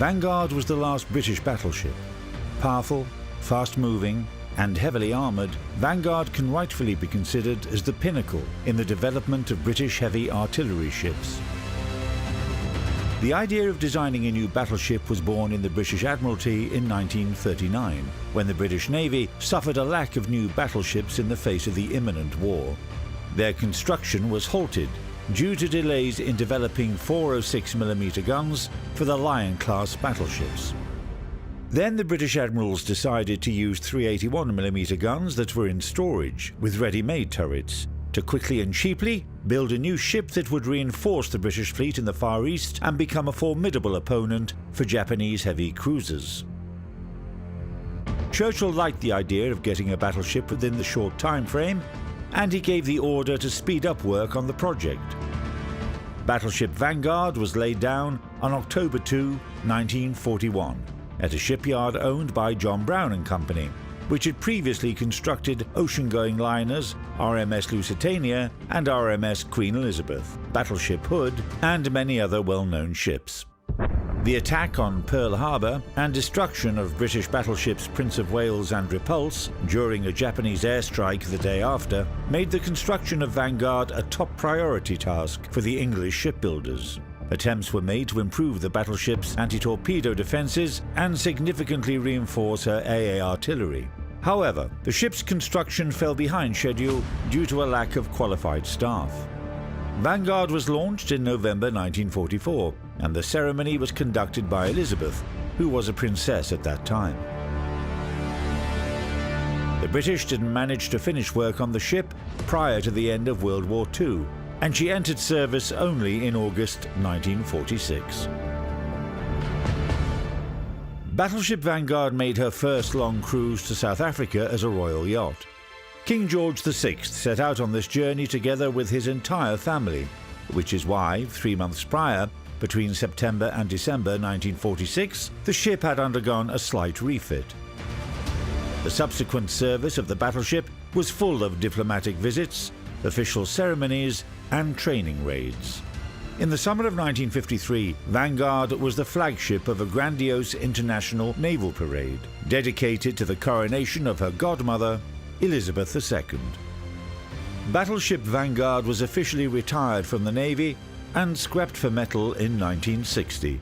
Vanguard was the last British battleship. Powerful, fast-moving, and heavily armoured, Vanguard can rightfully be considered as the pinnacle in the development of British heavy artillery ships. The idea of designing a new battleship was born in the British Admiralty in 1939, when the British Navy suffered a lack of new battleships in the face of the imminent war. Their construction was halted due to delays in developing 406mm guns for the Lion-class battleships. Then the British admirals decided to use 381mm guns that were in storage with ready-made turrets to quickly and cheaply build a new ship that would reinforce the British fleet in the Far East and become a formidable opponent for Japanese heavy cruisers. Churchill liked the idea of getting a battleship within the short time frame, and he gave the order to speed up work on the project. Battleship Vanguard was laid down on October 2, 1941, at a shipyard owned by John Brown and Company, which had previously constructed ocean-going liners RMS Lusitania and RMS Queen Elizabeth, Battleship Hood, and many other well-known ships. The attack on Pearl Harbor and destruction of British battleships Prince of Wales and Repulse during a Japanese airstrike the day after made the construction of Vanguard a top priority task for the English shipbuilders. Attempts were made to improve the battleship's anti-torpedo defences and significantly reinforce her AA artillery. However, the ship's construction fell behind schedule due to a lack of qualified staff. Vanguard was launched in November 1944, and the ceremony was conducted by Elizabeth, who was a princess at that time. The British didn't manage to finish work on the ship prior to the end of World War II, and she entered service only in August 1946. Battleship Vanguard made her first long cruise to South Africa as a royal yacht. King George VI set out on this journey together with his entire family, which is why, 3 months prior, between September and December 1946, the ship had undergone a slight refit. The subsequent service of the battleship was full of diplomatic visits, official ceremonies, and training raids. In the summer of 1953, Vanguard was the flagship of a grandiose international naval parade, dedicated to the coronation of her godmother, Elizabeth II. Battleship Vanguard was officially retired from the Navy and scrapped for metal in 1960.